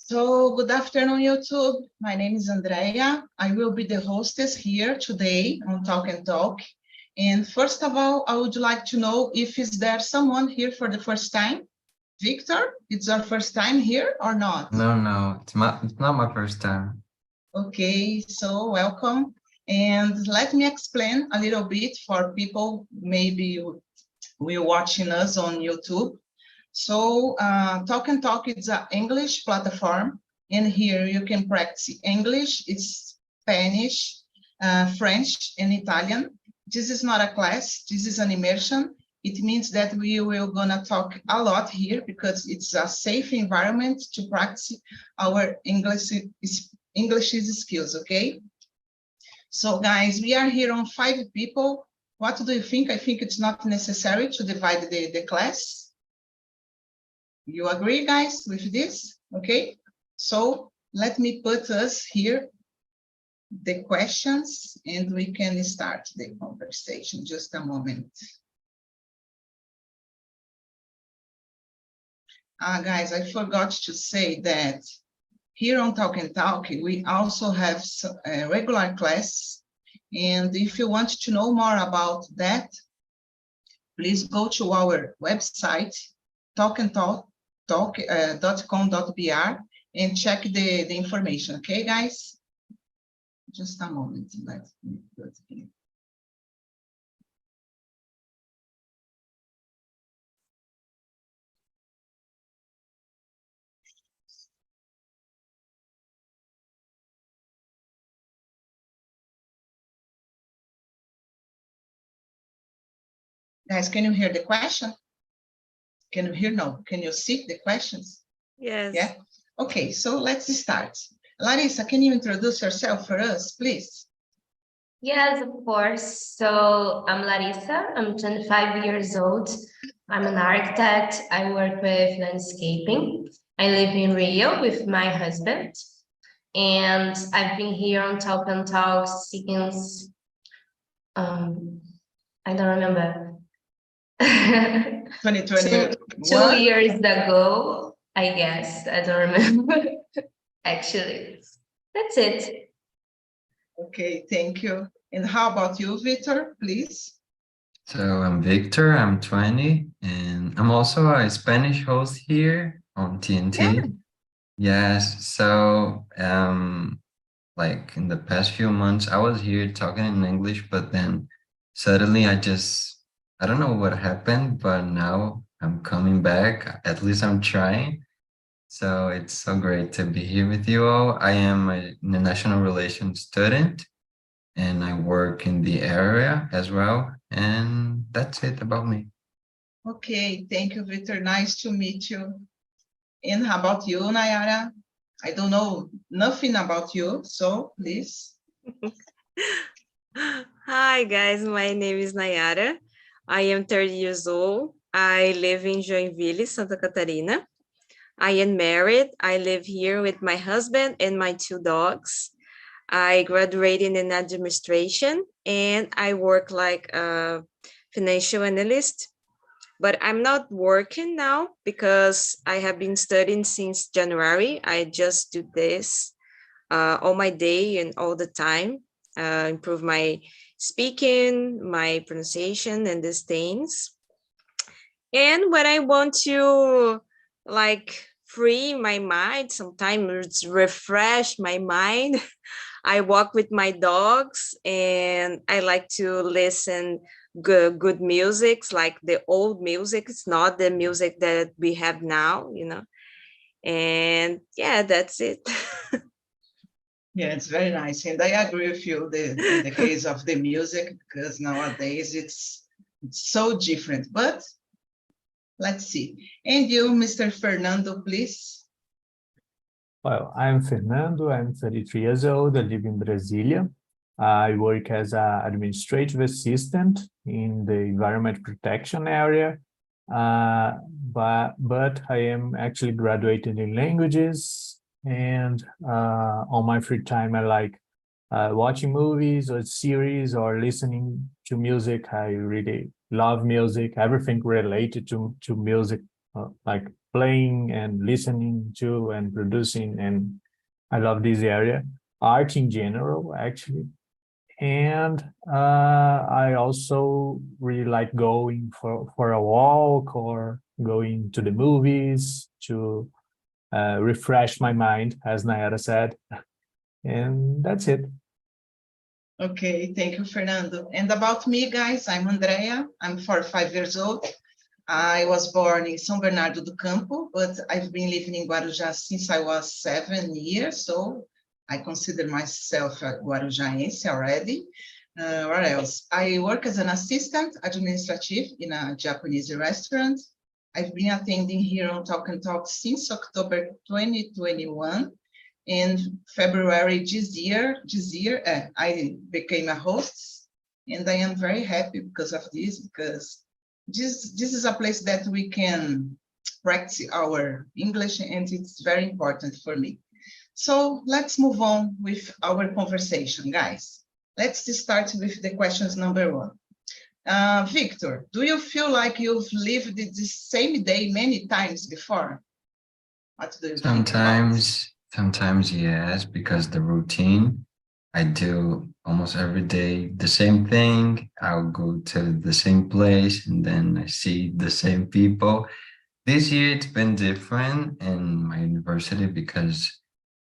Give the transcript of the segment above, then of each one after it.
So good afternoon, YouTube. My name is Andrea. I will be the hostess here today on Talk and Talk. And first of all, I would like to know if is there someone here for the first time? Victor, it's your first time here or not? No, it's not my first time. Okay, so welcome. And let me explain a little bit for people maybe will watching us on YouTube. So Talk and Talk is an English platform, and here you can practice English, it's Spanish, French, and Italian. This is not a class, this is an immersion. It means that we will gonna talk a lot here because it's a safe environment to practice our English skills, okay? So guys, we are here on 5 people. What do you think? I think it's not necessary to divide the class. You agree, guys, with this? Okay, so let me put us here the questions and we can start the conversation. Just a moment. Guys, I forgot to say that here on Talk and Talk, we also have a regular class. And if you want to know more about that, please go to our website, talkandtalk.com.br and check the information. Okay, guys? Just a moment. Let me put it here. Guys, can you hear the question? Can you hear? No. Can you see the questions? Yes. Yeah. Okay, so let's start. Larissa, can you introduce yourself for us, please? Yes, of course. So I'm Larissa. I'm 25 years old. I'm an architect. I work with landscaping. I live in Rio with my husband. And I've been here on Talk and Talk since, I don't remember. 2021? 2 years ago, I guess. I don't remember. Actually, that's it. Okay, thank you. And how about you, Victor, please? So I'm Victor, I'm 20, and I'm also a Spanish host here on TNT. Yeah. Yes, so like in the past few months, I was here talking in English, but then suddenly I don't know what happened, but now I'm coming back. At least I'm trying. So it's so great to be here with you all. I am a international relations student and I work in the area as well. And that's it about me. Okay, thank you, Victor. Nice to meet you. And how about you, Nayara? I don't know nothing about you, so please. Hi, guys. My name is Nayara. I am 30 years old. I live in Joinville, Santa Catarina. I am married. I live here with my husband and my 2 dogs. I graduated in administration and I work like a financial analyst. But I'm not working now because I have been studying since January. I just do this all my day and all the time, improve my speaking, my pronunciation and these things. And when I want to like free my mind, sometimes refresh my mind, I walk with my dogs and I like to listen good music, like the old music. It's not the music that we have now, you know. And yeah, that's it. Yeah, it's very nice. And I agree with you in the case of the music, because nowadays it's so different. But let's see. And you, Mr. Fernando, please. Well, I'm Fernando. I'm 33 years old. I live in Brasilia. I work as an administrative assistant in the environment protection area. But I am actually graduated in languages, and on my free time I like watching movies or series or listening to music. I really love music, everything related to music, like playing and listening to and producing, and I love this area. Art in general, actually. And I also really like going for a walk or going to the movies to refresh my mind, as Nayara said. And that's it. Okay, thank you, Fernando. And about me, guys, I'm Andrea. I'm 45 years old. I was born in São Bernardo do Campo, but I've been living in Guarujá since I was 7 years, so I consider myself a Guarujaense already. What else? I work as an assistant administrative in a Japanese restaurant. I've been attending here on Talk and Talk since October 2021. In February this year, I became a host, and I am very happy because of this, because this is a place that we can practice our English, and it's very important for me. So let's move on with our conversation, guys. Let's start with the questions number 1. Victor, do you feel like you've lived the same day many times before? What do you think about it? Sometimes yes, because the routine, I do almost every day the same thing. I'll go to the same place and then I see the same people. This year it's been different in my university because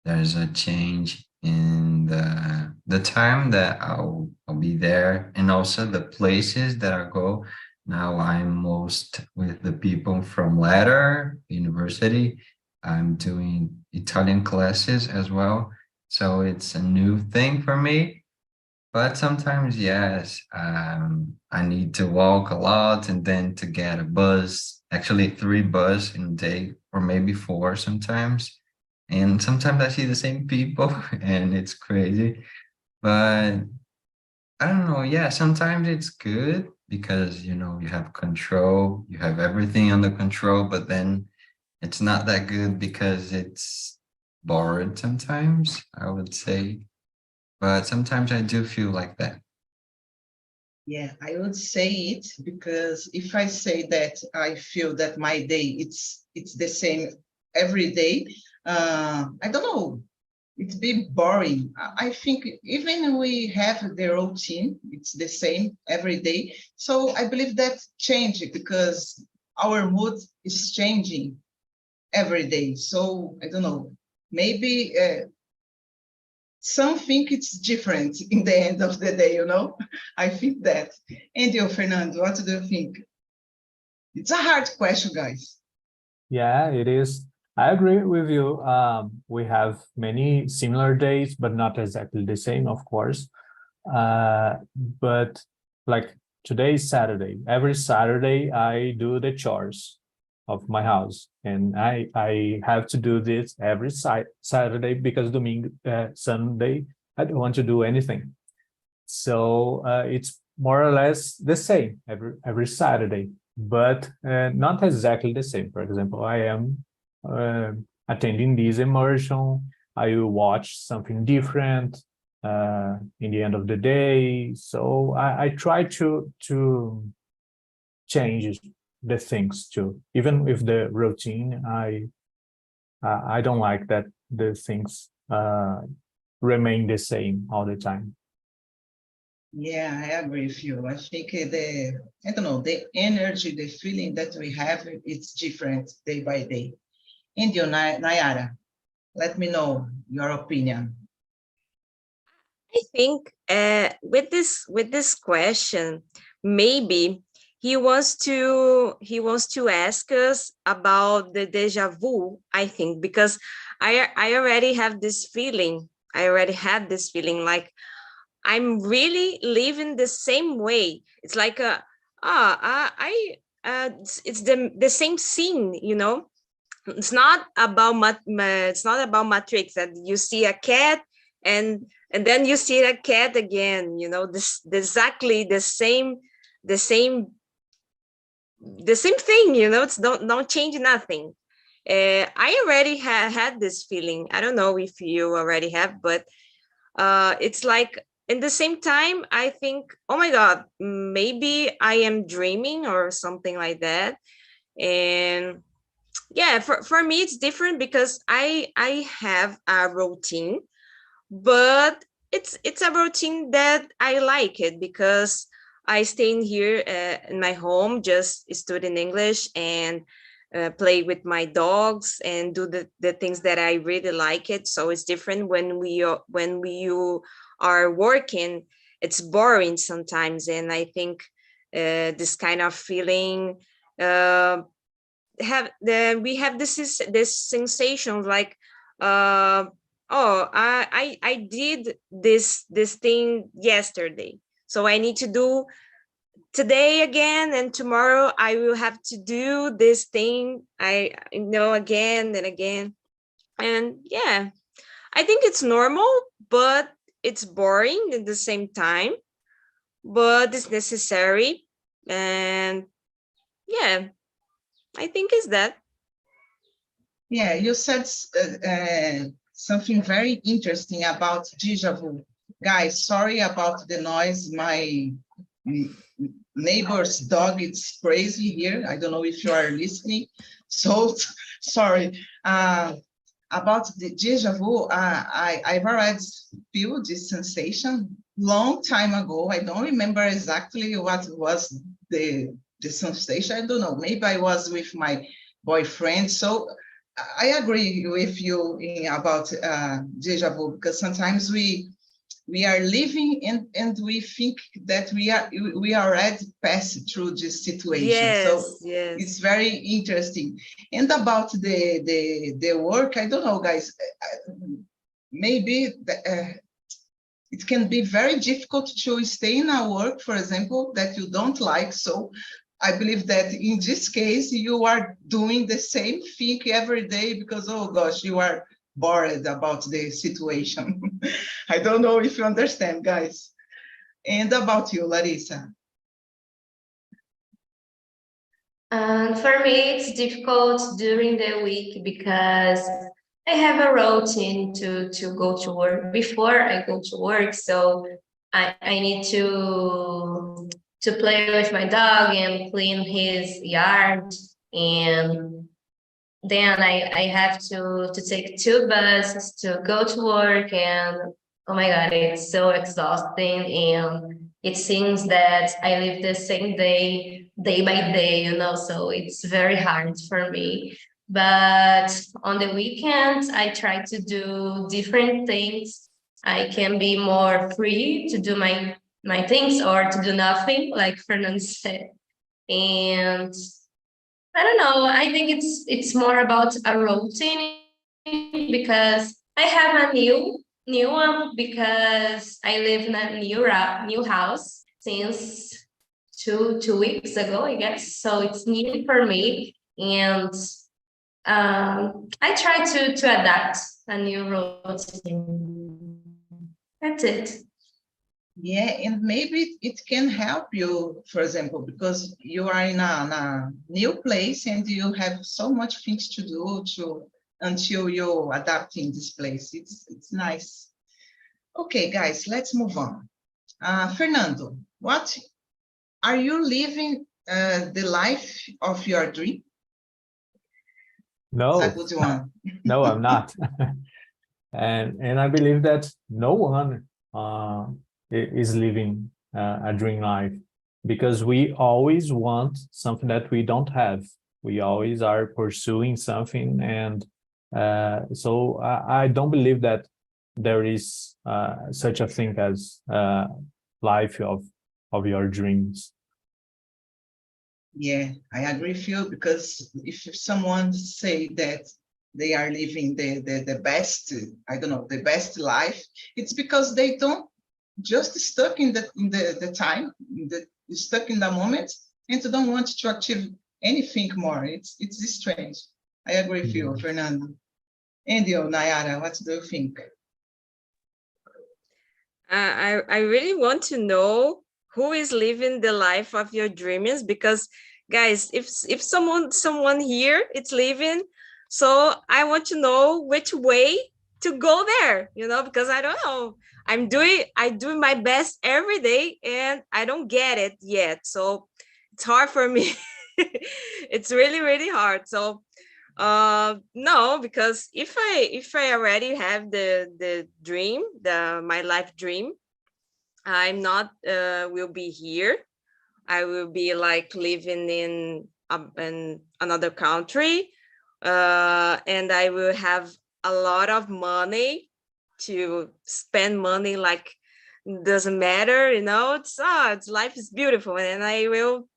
there's a change in the time that I'll be there, and also the places that I go. Now I'm most with the people from latter university. I'm doing Italian classes as well, so it's a new thing for me. But sometimes, yes, I need to walk a lot and then to get a bus, actually 3 bus in a day, or maybe 4 sometimes. And sometimes I see the same people and it's crazy. But I don't know, yeah, sometimes it's good because, you know, you have control, you have everything under control, but then it's not that good because it's bored sometimes, I would say. But sometimes I do feel like that. Yeah, I would say it because if I say that I feel that my day it's the same every day, I don't know, it'd be boring. I think even we have the routine, it's the same every day. So I believe that change because our mood is changing every day. So I don't know, maybe some think it's different in the end of the day, you know? I think that. And you, Fernando, what do you think? It's a hard question, guys. Yeah, it is. I agree with you. We have many similar days, but not exactly the same, of course. But like today is Saturday. Every Saturday, I do the chores of my house, and I have to do this every Saturday because Sunday I don't want to do anything. So it's more or less the same every Saturday, but not exactly the same. For example, I am attending this immersion. I will watch something different in the end of the day. So I try to change the things too, even with the routine. I don't like that the things remain the same all the time. Yeah, I agree with you. I think I don't know, the energy, the feeling that we have, it's different day by day. And you, Nayara, let me know your opinion. I think with this question, maybe he wants to ask us about the deja vu. I think because I already have this feeling. I already had this feeling like I'm really living the same way. It's like it's the same scene, you know. It's not about it's not about Matrix that you see a cat and then you see a cat again, you know, this exactly the same thing, you know. It's don't change nothing. I already had this feeling. I don't know if you already have, but it's like in the same time I think, oh my god, maybe I am dreaming or something like that. And yeah, for me it's different because I have a routine, but it's a routine that I like it because I stay in here in my home, just studying English and play with my dogs and do the things that I really like it. So it's different when you are working. It's boring sometimes, and I think this kind of feeling we have this sensation like oh I did this thing yesterday, so I need to do today again, and tomorrow I will have to do this thing I know again and again. And yeah, I think it's normal, but it's boring at the same time, but it's necessary. And yeah, I think it's that. Yeah, you said something very interesting about déjà vu. Guys, sorry about the noise. My neighbor's dog, it's crazy here. I don't know if you are listening. So sorry. About the déjà vu, I've already feel this sensation long time ago. I don't remember exactly what was the sensation. I don't know. Maybe I was with my boyfriend. So I agree with you about déjà vu, because sometimes we are living and we think that we already passed through this situation. So Yes. it's very interesting. And about the work, I don't know, guys, maybe it can be very difficult to stay in a work, for example, that you don't like. So I believe that in this case, you are doing the same thing every day because, oh gosh, you are bored about the situation. I don't know if you understand, guys. And about you, Larissa? For me, it's difficult during the week because I have a routine to go to work before I go to work. So I need to play with my dog and clean his yard. And then I have to take 2 buses to go to work. And oh my God, it's so exhausting. And it seems that I live the same day by day, so it's very hard for me. But on the weekends, I try to do different things. I can be more free to do my things or to do nothing, like Fernand said. And I don't know. I think it's more about a routine because I have a new one because I live in a new house since two weeks ago, I guess. So it's new for me, and I try to adapt a new routine. That's it. Yeah, and maybe it can help you, for example, because you are in a new place and you have so much things to do until you adapt in this place. It's nice. Okay, guys, let's move on. Fernando, what are you living the life of your dream? No, It's a good one. no, I'm not. And I believe that no one is living a dream life, because we always want something that we don't have. We always are pursuing something, and so I don't believe that there is such a thing as life of your dreams. Yeah, I agree with you, because if someone say that they are living the best, I don't know, the best life, it's because they don't just stuck in the time, stuck in the moment, and don't want to achieve anything more. It's strange. I agree with you, Fernando. And you, Nayara, what do you think? I really want to know who is living the life of your dreams, because guys, if someone here it's living, so I want to know which way to go there, because I don't know. I do my best every day and I don't get it yet. So it's hard for me. It's really, really hard. So No, because if I already have the dream, my life dream, I'm not will be here. I will be like living in another country, and I will have a lot of money to spend money. Like, doesn't matter, it's life is beautiful, and I will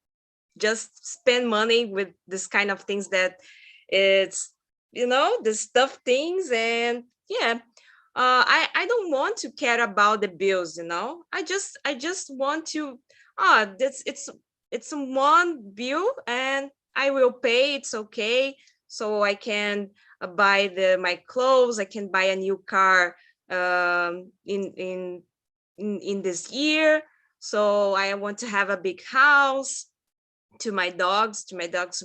just spend money with this kind of things that it's the stuff things. And yeah, I don't want to care about the bills. I just want to, that's it's one bill and I will pay. It's okay. So I can buy my clothes. I can buy a new car in this year. So I want to have a big house to my dogs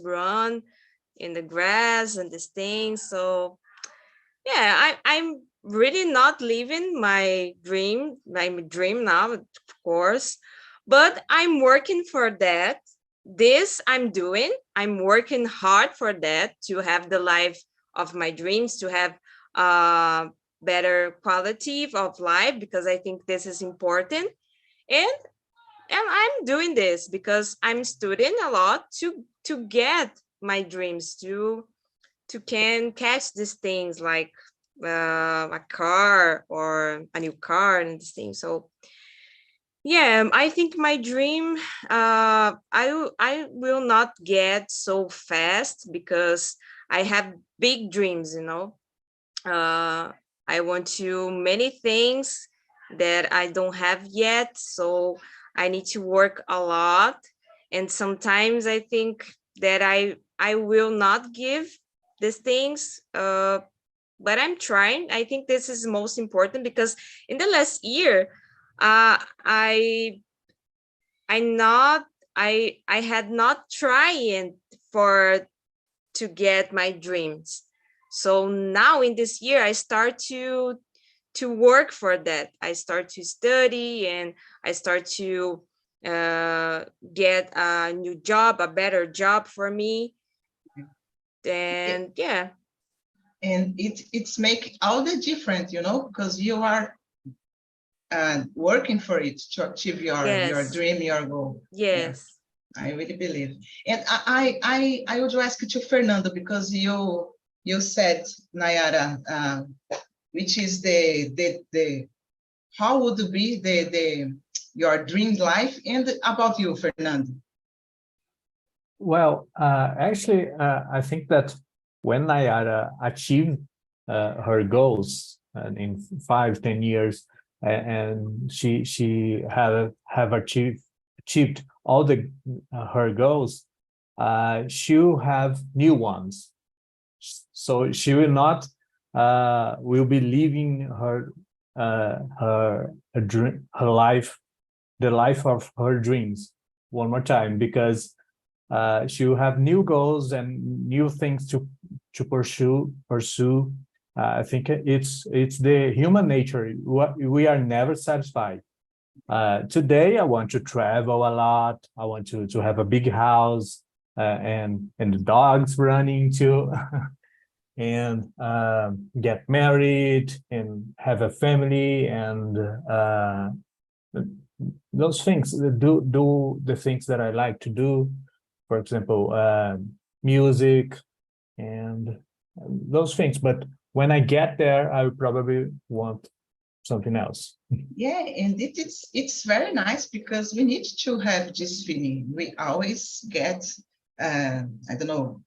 run in the grass and this thing. So yeah, I'm really not living my dream now, of course, but I'm working for that. This I'm working hard for that, to have the life of my dreams, to have better quality of life, because I think this is important. And I'm doing this because I'm studying a lot to get my dreams, to can catch these things like a car or a new car and this thing. So yeah, I think my dream, I will not get so fast because I have big dreams. I want to many things that I don't have yet, so I need to work a lot. And sometimes I think that I will not give these things, but I'm trying. I think this is most important because in the last year, I had not trying to get my dreams. So now in this year, I start to work for that. I start to study and I start to get a new job, a better job for me. And yeah. And it's make all the difference, because you are working for it to achieve your dream, your goal. Yes. Yeah, I really believe. And I would ask you to Fernando, because you said, Nayara, which is the how would be your dream life, and about you, Fernando? Well, actually, I think that when Nayara achieved her goals in 5-10 years, and she have achieved all her goals, she will have new ones. So she will not will be living her life, the life of her dreams one more time, because she will have new goals and new things to pursue. I think it's the human nature. We are never satisfied. Today, I want to travel a lot. I want to have a big house and the dogs running too, and get married and have a family, and those things. Do the things that I like to do. For example, music and those things. But when I get there, I would probably want something else. Yeah, and it's very nice, because we need to have this feeling. We always get, I don't know,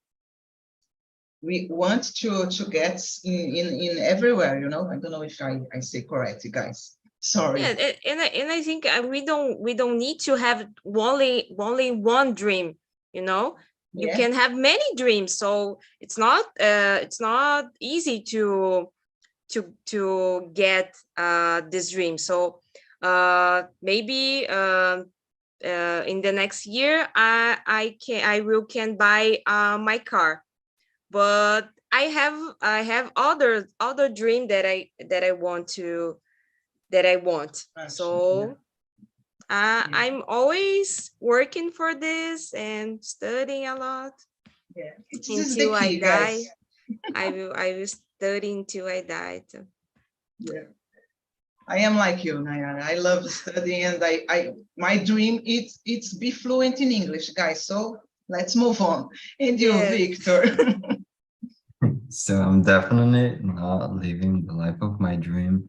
we want to get in everywhere, I don't know if I say correct, guys. Sorry. Yeah, and I think we don't need to have only one dream. You can have many dreams, so it's not easy to get this dream. So maybe in the next year I can buy my car, but I have other dream that I want. So I'm always working for this and studying a lot. Yeah, this is until the key, I die. guys. I will study until I die. Yeah. I am like you, Nayara. I love studying, and my dream it's be fluent in English, guys. So let's move on. And you, Yes. Victor? So I'm definitely not living the life of my dream,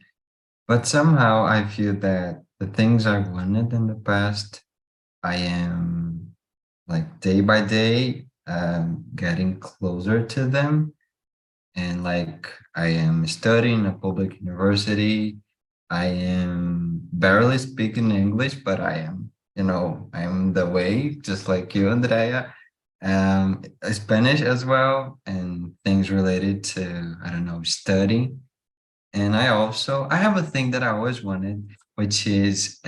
but somehow I feel that the things I wanted in the past, I am like day by day getting closer to them. And like I am studying a public university. I am barely speaking English, but I am, I am the way, just like you, Andrea. Spanish as well, and things related to, I don't know, study. And I have a thing that I always wanted, which is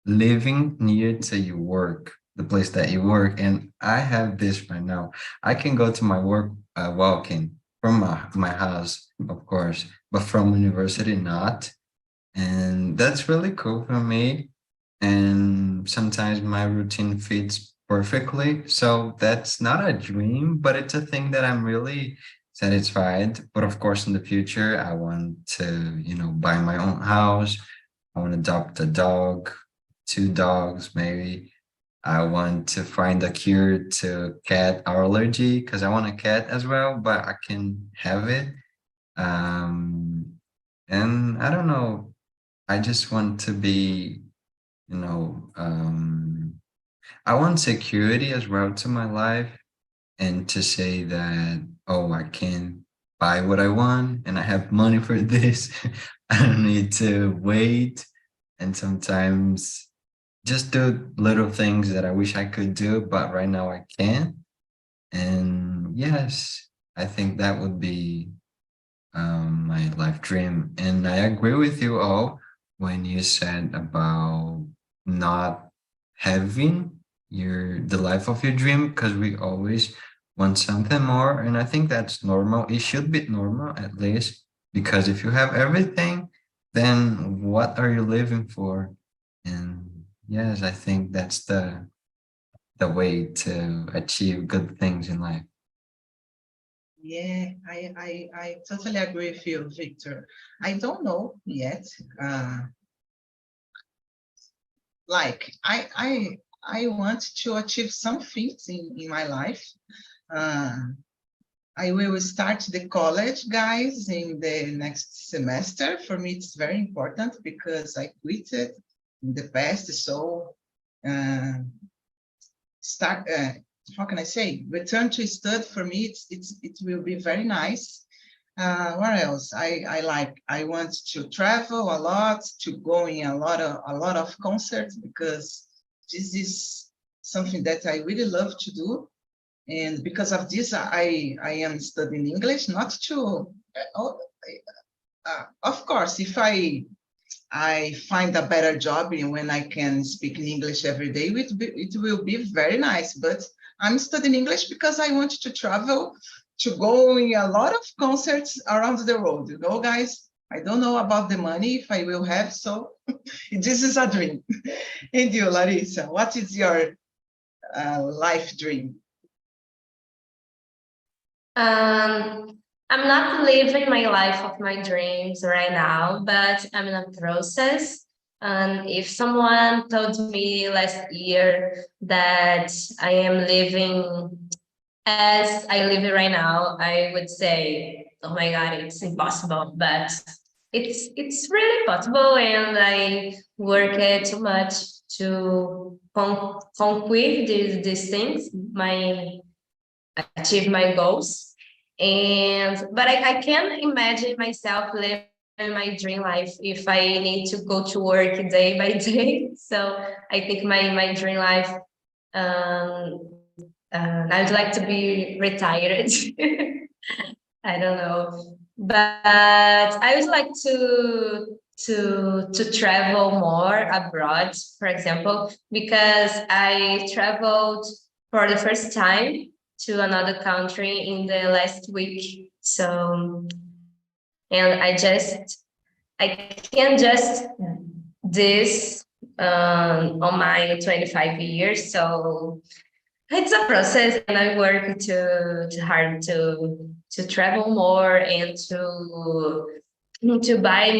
living near to your work, the place that you work. And I have this right now. I can go to my work walking from my house, of course, but from university, not. And that's really cool for me. And sometimes my routine fits perfectly. So that's not a dream, but it's a thing that I'm really satisfied. But of course, in the future, I want to, buy my own house. I want to adopt a dog, 2 dogs, maybe. I want to find a cure to cat allergy because I want a cat as well, but I can have it. And I don't know. I just want to be, you know, I want security as well to my life, and to say that, oh, I can buy what I want and I have money for this. I don't need to wait. And sometimes just do little things that I wish I could do, but right now I can't. And yes, I think that would be my life dream. And I agree with you all when you said about not having the life of your dream, because we always want something more. And I think that's normal. It should be normal at least, because if you have everything, then what are you living for? And yes, I think that's the way to achieve good things in life. Yeah, I totally agree with you, Victor. I don't know yet. Like I want to achieve some things in my life. I will start the college, guys, in the next semester. For me, it's very important because I quit it in the past. So how can I say, return to study for me, it will be very nice. What else? I want to travel a lot, to go in a lot of concerts, because this is something that I really love to do. And because of this, I am studying English, not to, of course, if I find a better job when I can speak in English every day, it will be very nice. But I'm studying English because I want to travel, to go in a lot of concerts around the world. Guys, I don't know about the money if I will have, so this is a dream. And you, Larissa, what is your life dream? I'm not living my life of my dreams right now, but I'm in a process. And if someone told me last year that I am living as I live it right now, I would say, oh my God, it's impossible. But it's really possible, and I work it too much to conquer these things, achieve my goals. But I can imagine myself living my dream life if I need to go to work day by day. So I think my dream life, I would like to be retired. I don't know, but I would like to travel more abroad, for example, because I traveled for the first time to another country in the last week. So, and I can just this on my 25 years. So It's a process, and I work to hard to travel more and to buy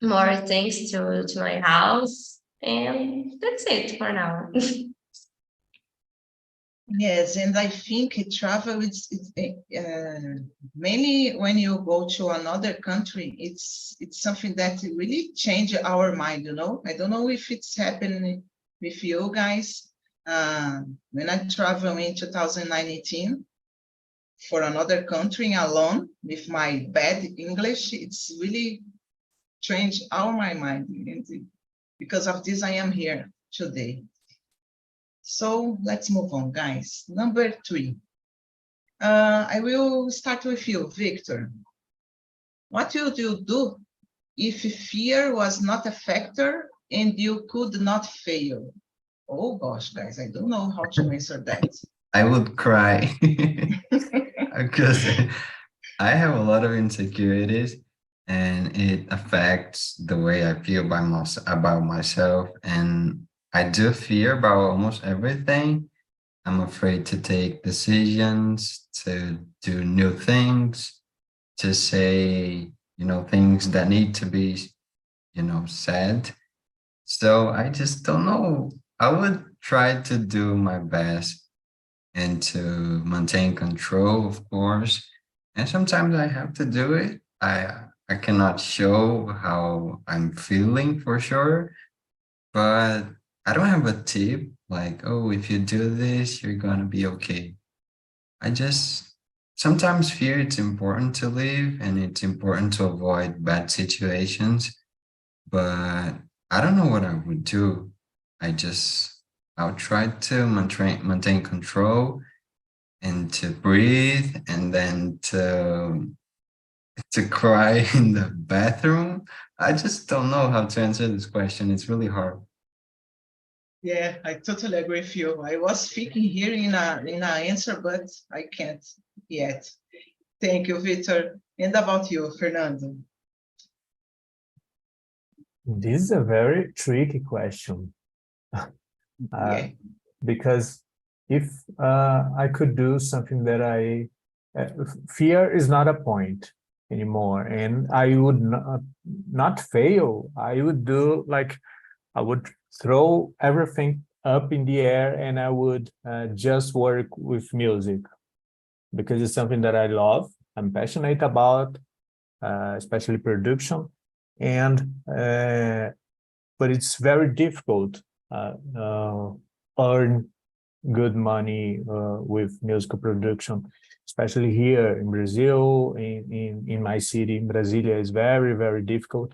more things to my house, and that's it for now. Yes, and I think travel is mainly when you go to another country, it's something that really change our mind, you know. I don't know if it's happening with you guys. When I traveled in 2019 for another country alone with my bad English, it's really changed all my mind. And because of this, I am here today. So let's move on, guys. Number 3. I will start with you, Victor. What would you do if fear was not a factor and you could not fail? Oh gosh, guys, I don't know how to answer that. I would cry because I have a lot of insecurities and it affects the way I feel about myself. And I do fear about almost everything. I'm afraid to take decisions, to do new things, to say, things that need to be, said. So I just don't know. I would try to do my best and to maintain control, of course. And sometimes I have to do it. I cannot show how I'm feeling for sure, but I don't have a tip like, oh, if you do this, you're gonna be okay. I just sometimes fear it's important to live and it's important to avoid bad situations, but I don't know what I would do. I'll try to maintain control and to breathe and then to cry in the bathroom. I just don't know how to answer this question. It's really hard. Yeah, I totally agree with you. I was thinking here in an answer, but I can't yet. Thank you, Victor. And about you, Fernando? This is a very tricky question. Yeah. Because if I could do something that fear is not a point anymore, and I would not fail. I would do I would throw everything up in the air and I would just work with music because it's something that I love. I'm passionate about, especially production, and but it's very difficult earn good money with musical production, especially here in Brazil, in my city, in Brasilia, is very, very difficult.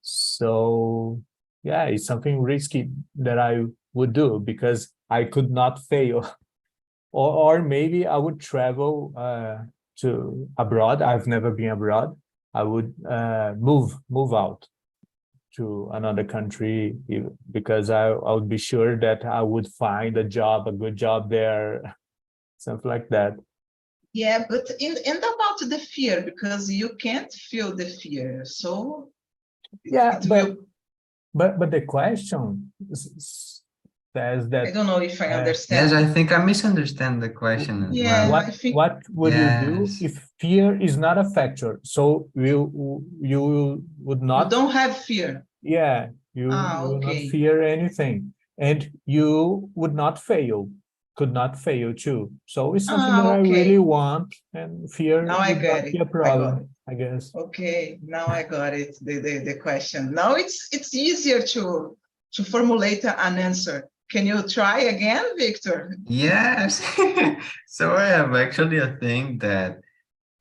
So yeah, it's something risky that I would do because I could not fail. Or maybe I would travel to abroad. I've never been abroad. I would move out to another country because I would be sure that I would find a good job there, something like that. Yeah, but and about the fear, because you can't feel the fear, so yeah, but the question says that I don't know if I understand. Yes, I think I misunderstand the question as Yeah, well. I think What would you do if fear is not a factor? So you would you not. don't have fear. Yeah, you will not Okay. fear anything, and you would not fail. Could not fail too. So it's something that I Okay. really want, and fear Now I would get not be it. a problem, I guess. Okay, now I got it. The question. Now it's easier to formulate an answer. Can you try again, Victor? Yes. So I have actually a thing that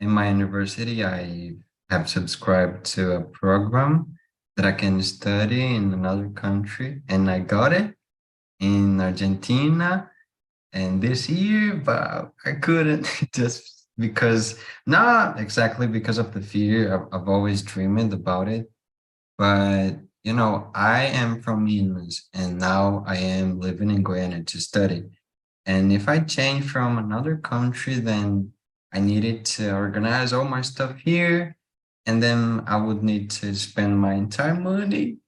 in my university, I have subscribed to a program that I can study in another country, and I got it in Argentina and this year, but I couldn't just because, not exactly because of the fear. I've always dreamed about it, but I am from Inglês and now I am living in Guyana to study. And if I change from another country, then I needed to organize all my stuff here. And then I would need to spend my entire money.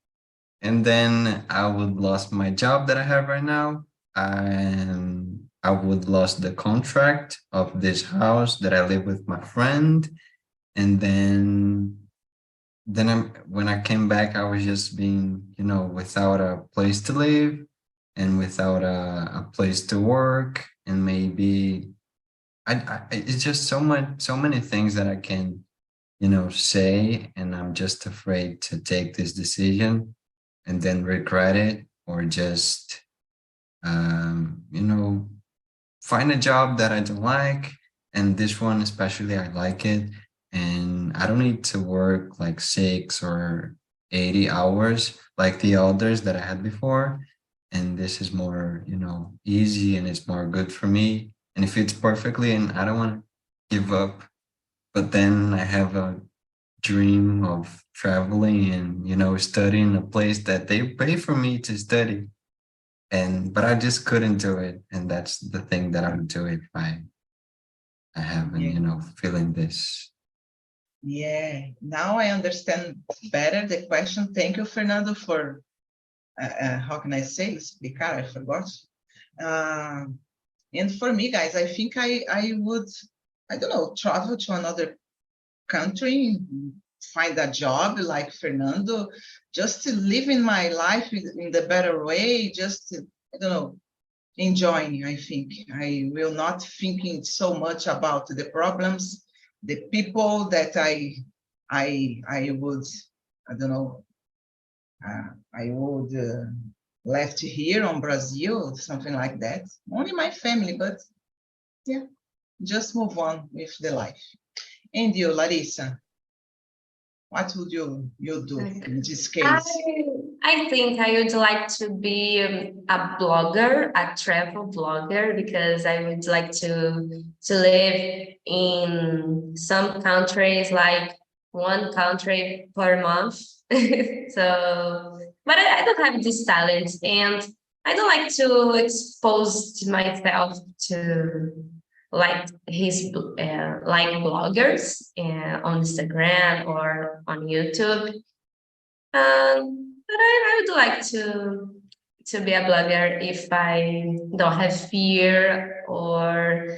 And then I would lose my job that I have right now. I would lost the contract of this house that I live with my friend. And then when I came back, I was just being, without a place to live and without a place to work. And maybe it's just so many things that I can, say, and I'm just afraid to take this decision and then regret it, or just, find a job that I don't like. And this one, especially, I like it. And I don't need to work like 6 or 80 hours like the others that I had before. And this is more, easy, and it's more good for me. And it fits perfectly, and I don't want to give up. But then I have a dream of traveling and, studying a place that they pay for me to study. But I just couldn't do it. And that's the thing that I would do if I haven't, Yeah. Feeling this. Yeah, now I understand better the question. Thank you, Fernando, for, how can I say, explicar, I forgot. And for me, guys, I think I would, I don't know, travel to another country, find a job like Fernando, just to live in my life in the better way, just to, I don't know, enjoying. I think I will not thinking so much about the problems, the people that I would, I don't know, I would left here on Brazil, something like that. Only my family, but yeah, just move on with the life. And you, Larissa, what would you do in this case? I think I would like to be a blogger, a travel blogger, because I would like to live in some countries, like one country per month. So, but I don't have this talent, and I don't like to expose myself to like like bloggers on Instagram or on YouTube. But I would like to be a blogger if I don't have fear of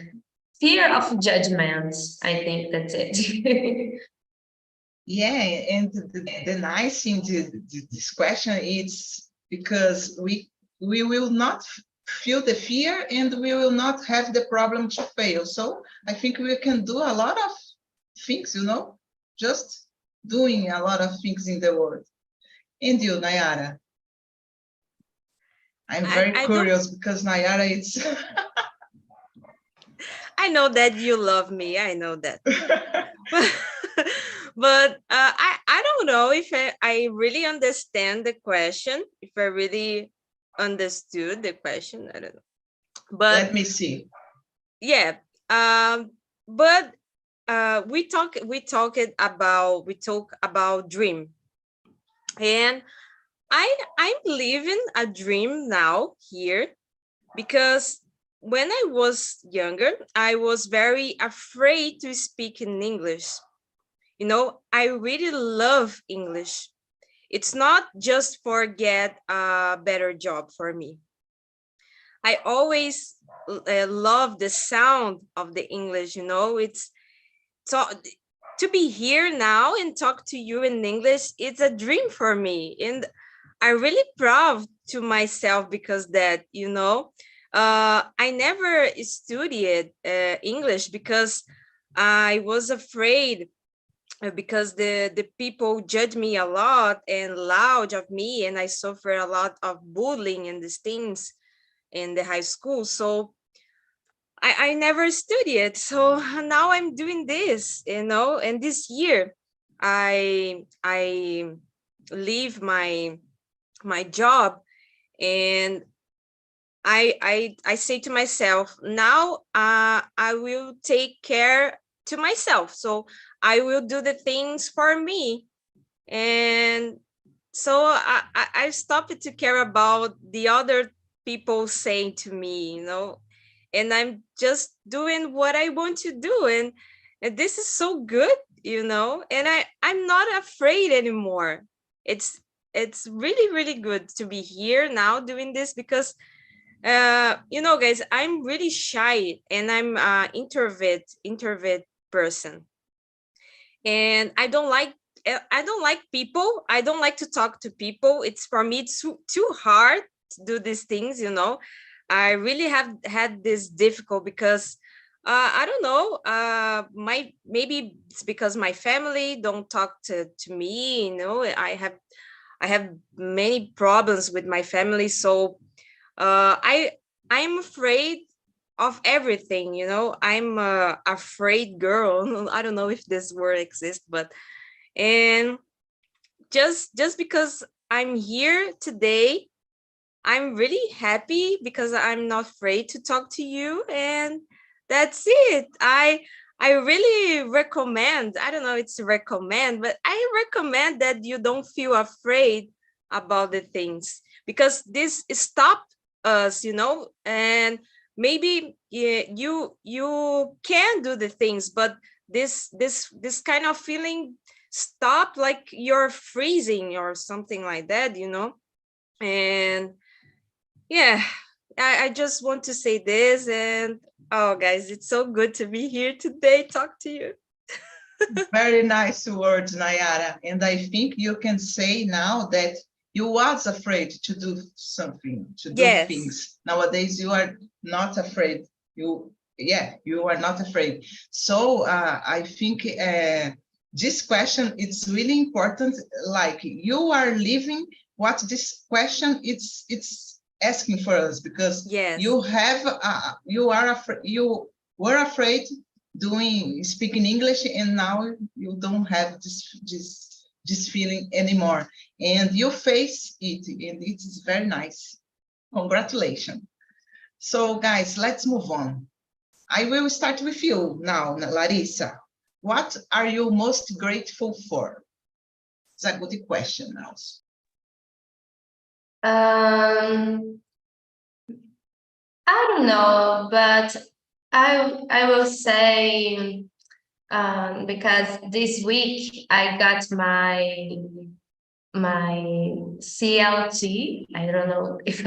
judgment. I think that's it. Yeah, and the nice thing to this question is because we will not feel the fear, and we will not have the problem to fail. So I think we can do a lot of things, just doing a lot of things in the world. And you, Nayara? I'm very I curious because Nayara, it's I know that you love me. I know that. But I don't know if I really understand the question, if I really understood the question. I don't know. But let me see. yeah, but we talk about dream, and I'm living a dream now here, because when I was younger, I was very afraid to speak in English. I really love English. It's not just for get a better job for me. I always love the sound of the English. It's so to be here now and talk to you in English. It's a dream for me, and I'm really proud to myself because that. I never studied English because I was afraid, because the people judge me a lot and loud of me, and I suffer a lot of bullying and these things in the high school. So I never studied. So now I'm doing this, and this year I leave my job, and I say to myself, now I will take care to myself. So I will do the things for me. And so I stopped to care about the other people saying to me, and I'm just doing what I want to do. And this is so good, and I'm not afraid anymore. It's really, really good to be here now doing this, because You know, guys, I'm really shy and I'm introvert person. And I don't like people. I don't like to talk to people. It's for me too hard to do these things, you know. I really have had this difficult because I don't know, maybe it's because my family don't talk to me, you know. I have many problems with my family, so I'm afraid of everything, you know. I'm a afraid girl. I don't know if this word exists, but and just because I'm here today, I'm really happy because I'm not afraid to talk to you, and that's it. I really recommend, I don't know if it's recommend, but I recommend that you don't feel afraid about the things, because this stop us, you know. And maybe you can do the things, but this kind of feeling stop, like you're freezing or something like that, you know. And yeah, I just want to say this. And oh guys, it's so good to be here today, talk to you. Very nice words, Nayara. And I think you can say now that you was afraid to do something, to do Yes. things. Nowadays, you are not afraid. You are not afraid. So I think this question, it's really important. Like, you are living what this question it's asking for us, because Yes. you were afraid speaking English, and now you don't have this feeling anymore, and you face it, and it is very nice. Congratulations. So guys, let's move on. I will start with you now, Larissa. What are you most grateful for? It's a good question also. I don't know, but I will say, because this week I got my CLT. I don't know if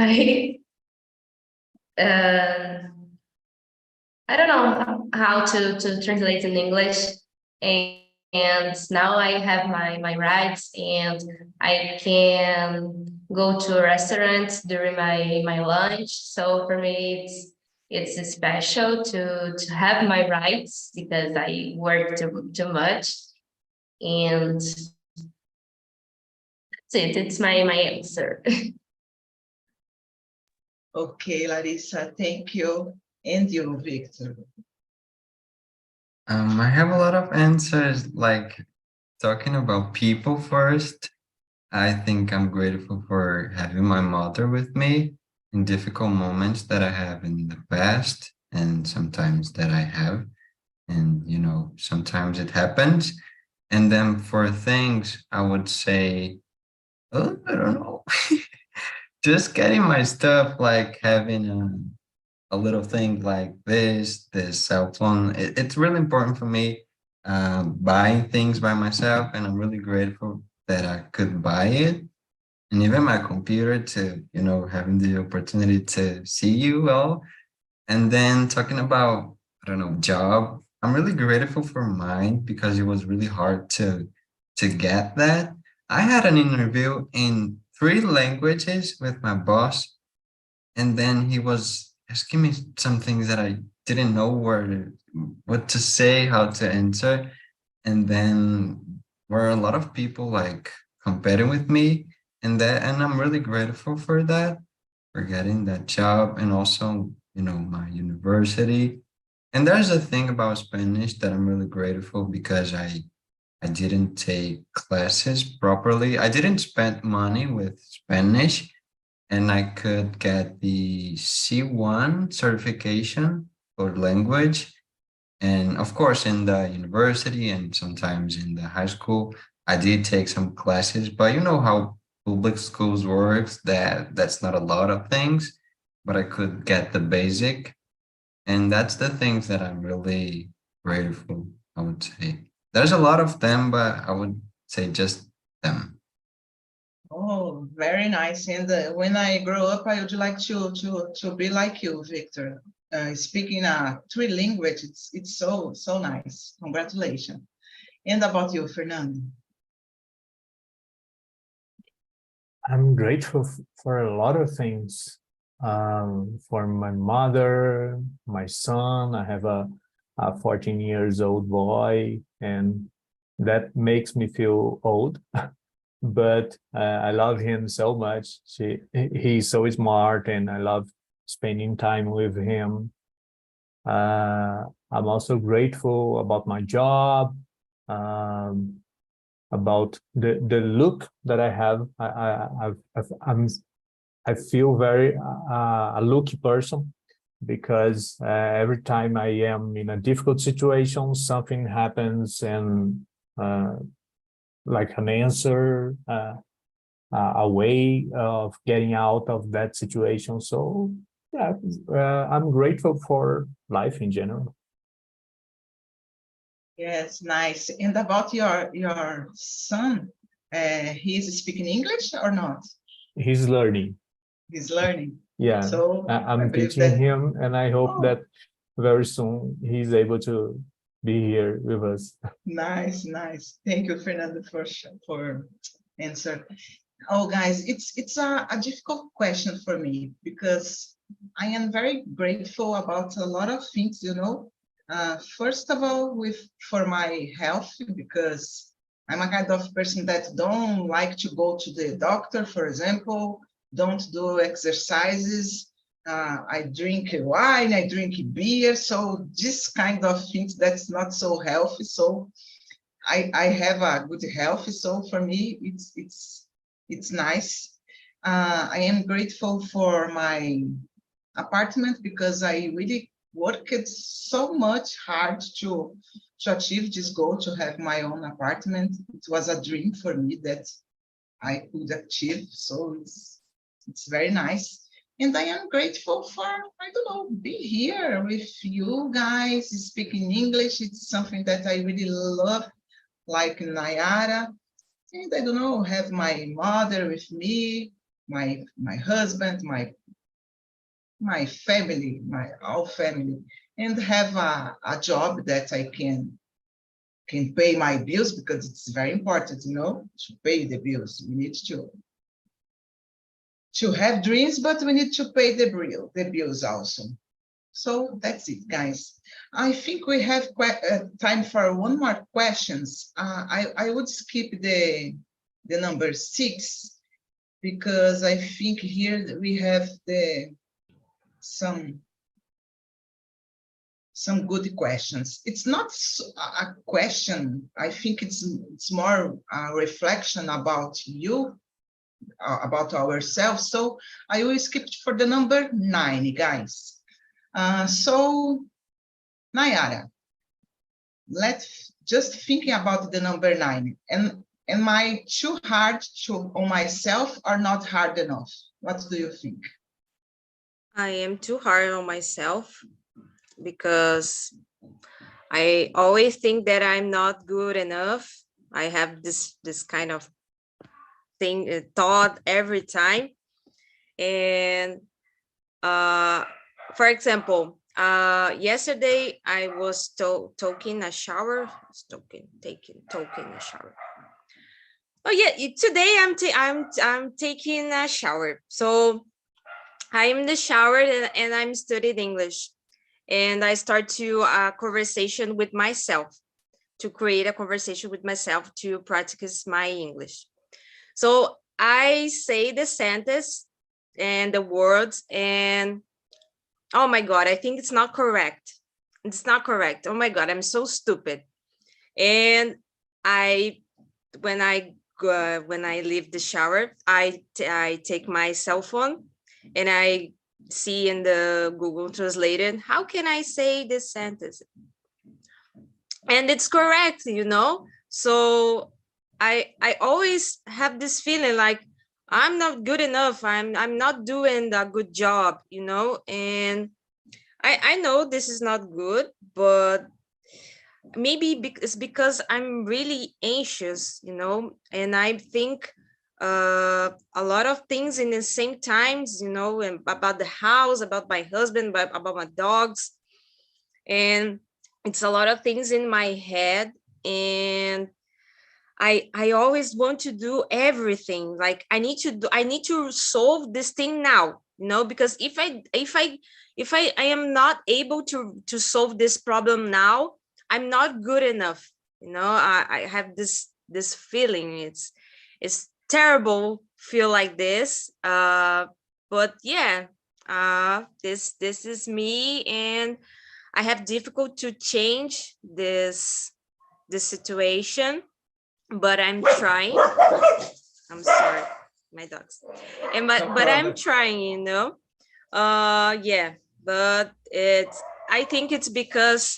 I don't know how to translate in English, and now I have my rights, and I can go to a restaurant during my lunch. So for me, it's special to have my rights, because I work too much, and that's it. It's my answer. Okay, Larissa, thank you. And you, Victor? I have a lot of answers, like talking about people first. I think I'm grateful for having my mother with me in difficult moments that I have in the past, and sometimes that I have. And, you know, sometimes it happens. And then for things, I would say, oh, I don't know, just getting my stuff, like having a little thing like this cell phone. It's really important for me, buying things by myself, and I'm really grateful that I could buy it. And even my computer, to, you know, having the opportunity to see you all. And then talking about, I don't know, job, I'm really grateful for mine, because it was really hard to get that. I had an interview in 3 languages with my boss, and then he was asking me some things that I didn't know what to say, how to answer. And then were a lot of people like competing with me, and I'm really grateful for that, for getting that job, and also, you know, my university. And there's a thing about Spanish that I'm really grateful, because I didn't take classes properly. I didn't spend money with Spanish, and I could get the C1 certification for language. And of course, in the university and sometimes in the high school, I did take some classes, but you know how public schools works, that's not a lot of things, but I could get the basic. And that's the things that I'm really grateful, I would say. There's a lot of them, but I would say just them. Oh, Oh, very nice. And when I grow up, I would like to be like you, Victor. Speaking 3 languages, it's so nice. Congratulations. And about you, Fernando? I'm grateful for a lot of things. For my mother, my son. I have a 14 years old boy, and that makes me feel old. But I love him so much. He's so smart, and I love spending time with him. I'm also grateful about my job, about the look that I have. I feel very a lucky person, because every time I am in a difficult situation, something happens, and like an answer, a way of getting out of that situation. So yeah, I'm grateful for life in general. Yes, nice. And about your son, he's speaking English or not? He's learning. He's learning. Yeah, So I I'm believe teaching that. him, and I hope Oh, that very soon he's able to be here with us. nice, nice. Thank you, Fernando, for answer. Oh, guys, it's a difficult question for me, because I am very grateful about a lot of things, you know. First of all, for my health, because I'm a kind of person that don't like to go to the doctor, for example, don't do exercises. I drink wine, I drink beer, so this kind of things that's not so healthy. So I have a good health, so for me it's nice. I am grateful for my apartment, because I really worked so much hard to achieve this goal, to have my own apartment. It was a dream for me that I could achieve, so it's very nice. And I am grateful for, I don't know, be here with you guys, speaking English. It's something that I really love, like Nayara. And I don't know, have my mother with me, my husband, my family, my whole family, and have a job that I can pay my bills, because it's very important, you know, to pay the bills. We need to have dreams, but we need to pay the bills also. So that's it, guys. I think we have time for one more questions. I would skip the number 6, because I think here we have some good questions. It's not a question. I think it's more a reflection about you, about ourselves. So I will skip for the number 9, guys. So Nayara, let's just thinking about the number 9. And am I too hard on myself, or not hard enough? What do you think? I am too hard on myself, because I always think that I'm not good enough. I have this kind of thought every time. And for example, yesterday I was taking a shower. Taking a shower. Oh yeah, today I'm taking a shower. So I'm in the shower, and I'm studying English, and I start to conversation with myself, to create a conversation with myself to practice my English. So I say the sentence and the words, and oh my God, I think it's not correct. It's not correct. Oh my God, I'm so stupid. And when I leave the shower, I take my cell phone, and I see in the Google Translated, how can I say this sentence? And it's correct, you know? So I always have this feeling like I'm not good enough. I'm not doing a good job, you know? And I know this is not good, but maybe it's because I'm really anxious, you know? And I think a lot of things in the same times, you know, and about the house, about my husband, about my dogs. And it's a lot of things in my head. And I always want to do everything. Like I need to solve this thing now, you know, because if I am not able to solve this problem now, I'm not good enough. You know, I have this feeling. It's terrible feel like this. But yeah, this is me, and I have difficult to change this situation, but I'm trying. I'm sorry, my dogs. And but I'm trying, you know. Yeah, but I think it's because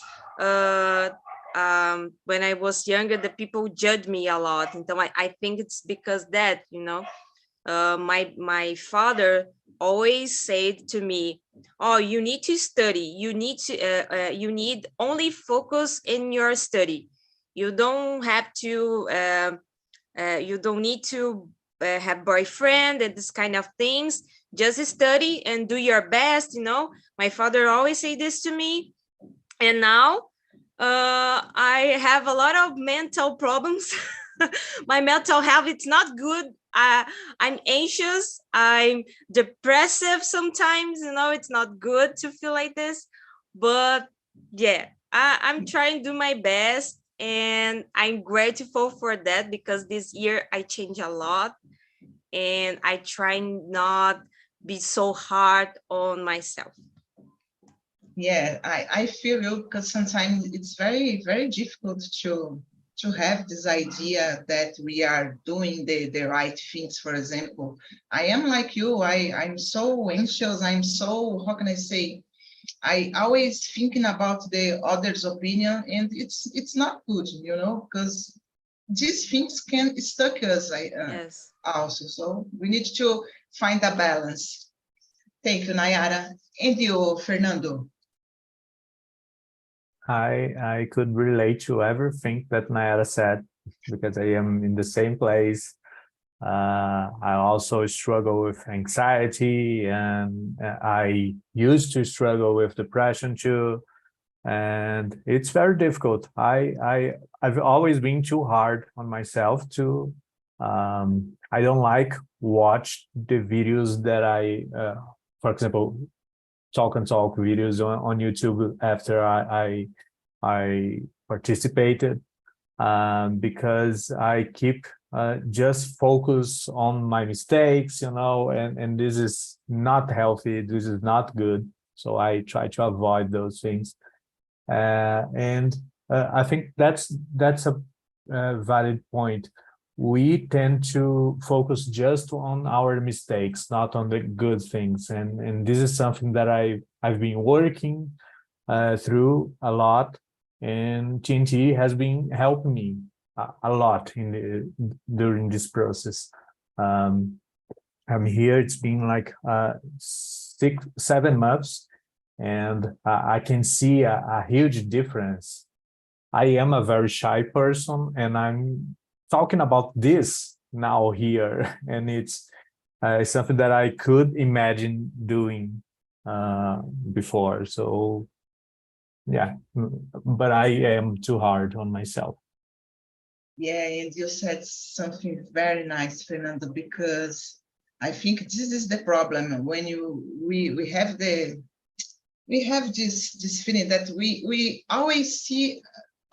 when I was younger, the people judged me a lot. And I think it's because that, you know, my father always said to me, oh, you need to study, you need only focus in your study. You don't have to you don't need to have boyfriend and this kind of things. Just study and do your best, you know. My father always say this to me. And now I have a lot of mental problems. My mental health, it's not good. I'm anxious, I'm depressive sometimes, you know. It's not good to feel like this, but yeah, I'm trying to do my best, and I'm grateful for that, because this year I changed a lot, and I try not be so hard on myself. Yeah, I feel you, because sometimes it's very, very difficult to have this idea that we are doing the right things. For example, I am like you, I'm so anxious, I'm so, how can I say, I always thinking about the other's opinion, and it's not good, you know, because these things can stuck us Yes. also. So we need to find a balance. Thank you, Nayara. And you, Fernando? I could relate to everything that Nayara said, because I am in the same place. I also struggle with anxiety, and I used to struggle with depression too. And it's very difficult. I've always been too hard on myself too. I don't like watch the videos that for example, talk and talk videos on YouTube after I participated, because I keep just focus on my mistakes, you know, and this is not healthy. This is not good. So I try to avoid those things. And I think that's a valid point. We tend to focus just on our mistakes, not on the good things, and this is something that I've been working through a lot, and TNT has been helping me a lot during this process. I'm here, it's been like 6-7 months, and I can see a huge difference. I am a very shy person, and I'm talking about this now here, and it's something that I could imagine doing before. So yeah, but I am too hard on myself. Yeah, and you said something very nice, Fernando, because I think this is the problem when we have this feeling that we always see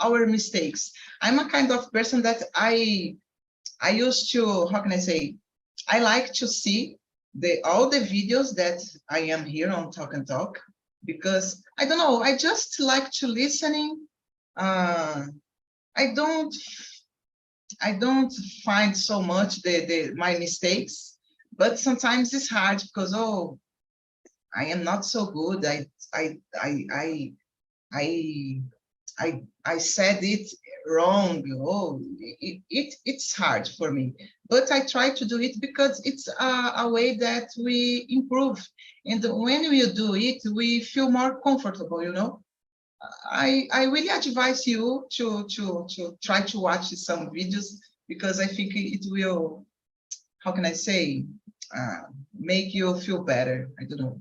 our mistakes. I'm a kind of person that I used to, how can I say, I like to see all the videos that I am here on Talk and Talk, because I don't know, I just like to listening. I don't find so much my mistakes, but sometimes it's hard because, oh, I am not so good. I said it wrong. Oh, it's hard for me, but I try to do it because it's a way that we improve. And when we do it, we feel more comfortable, you know. I really advise you to try to watch some videos, because I think it will how can I say, make you feel better? I don't know.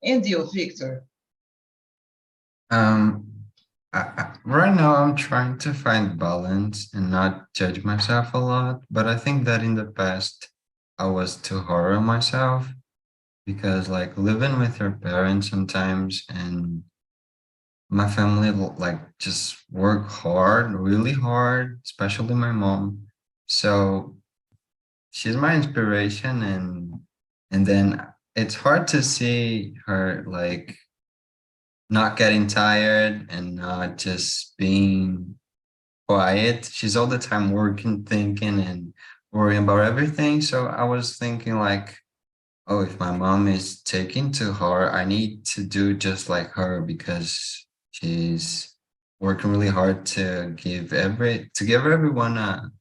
And you, Victor? Right now I'm trying to find balance and not judge myself a lot, but I think that in the past I was too hard on myself because like living with your parents sometimes and my family like just work hard, really hard, especially my mom. So she's my inspiration and then it's hard to see her like not getting tired and not just being quiet. She's all the time working, thinking, and worrying about everything. So I was thinking like, oh, if my mom is taking too hard, I need to do just like her because she's working really hard to give everyone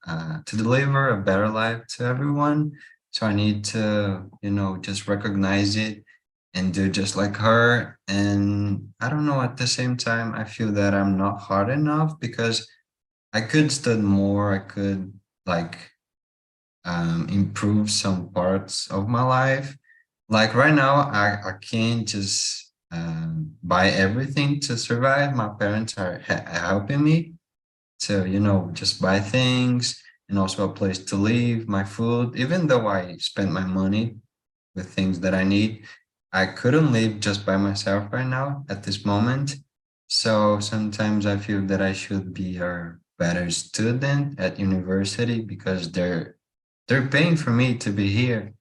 to deliver a better life to everyone. So I need to, just recognize it and do just like her. And I don't know, at the same time, I feel that I'm not hard enough because I could study more. I could like improve some parts of my life. Like right now, I can't just buy everything to survive. My parents are helping me to, just buy things and also a place to live, my food. Even though I spend my money with things that I need, I couldn't live just by myself right now at this moment. So sometimes I feel that I should be a better student at university because they're paying for me to be here.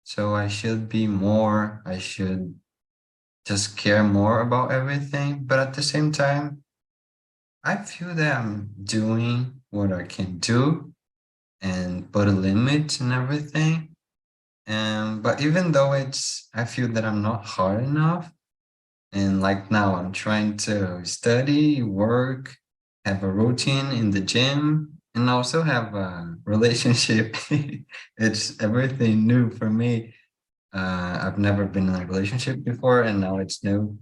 So I should be more, I should just care more about everything. But at the same time, I feel that I'm doing what I can do and put a limit and everything. But even though I feel that I'm not hard enough, and like now I'm trying to study, work, have a routine in the gym, and also have a relationship. It's everything new for me. I've never been in a relationship before, and now it's new.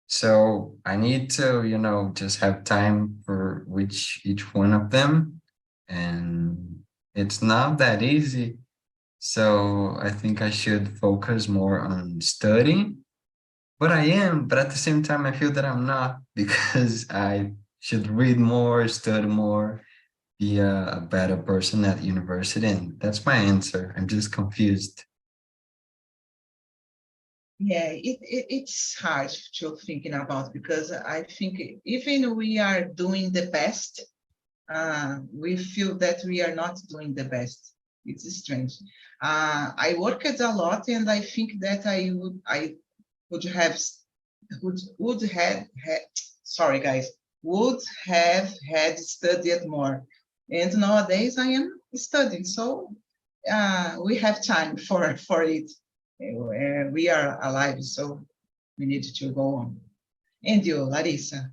So I need to, just have time for each one of them. And it's not that easy. So I think I should focus more on studying. But I am, but at the same time, I feel that I'm not because I should read more, study more, be a better person at university. And that's my answer. I'm just confused. Yeah, it's hard to thinking about because I think even we are doing the best, we feel that we are not doing the best. It's strange. I worked a lot, and I think that I would have sorry guys, would have had studied more. And nowadays I am studying, so we have time for it. We are alive, so we need to go on. And you, Larissa?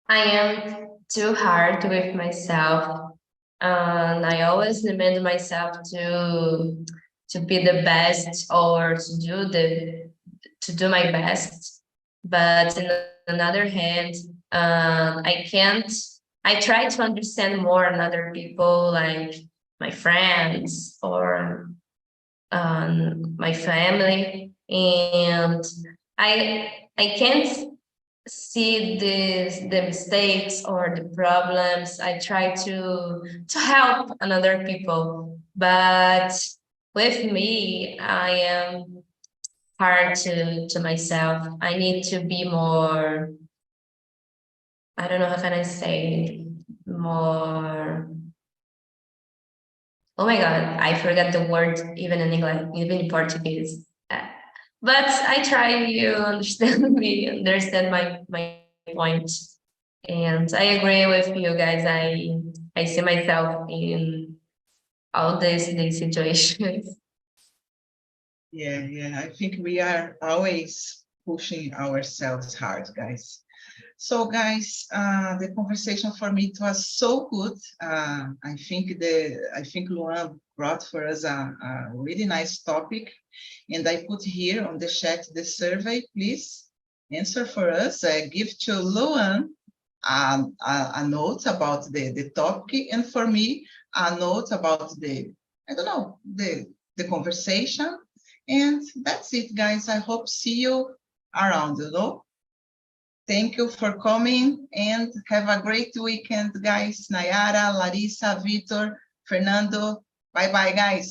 I am too hard with myself, and I always demand myself to be the best or to do my best. But on the other hand, I can't. I try to understand more in other people, like my friends or my family, and I can't see the mistakes or the problems. I try to help another people, but with me, I am hard to myself. I need to be more, I don't know how can I say, more, oh my God, I forgot the word even in English, even in Portuguese. But I try you understand me, understand my point. And I agree with you guys. I see myself in all these situations. Yeah, I think we are always pushing ourselves hard, guys. So guys, the conversation for me, it was so good. I think Luan brought for us a really nice topic, and I put here on the chat the survey. Please answer for us. Give to Luan a note about the topic, and for me, a note about the, I don't know, the conversation. And that's it, guys. I hope see you around, you know. Thank you for coming and have a great weekend, guys. Nayara, Larissa, Vitor, Fernando. Bye-bye, guys.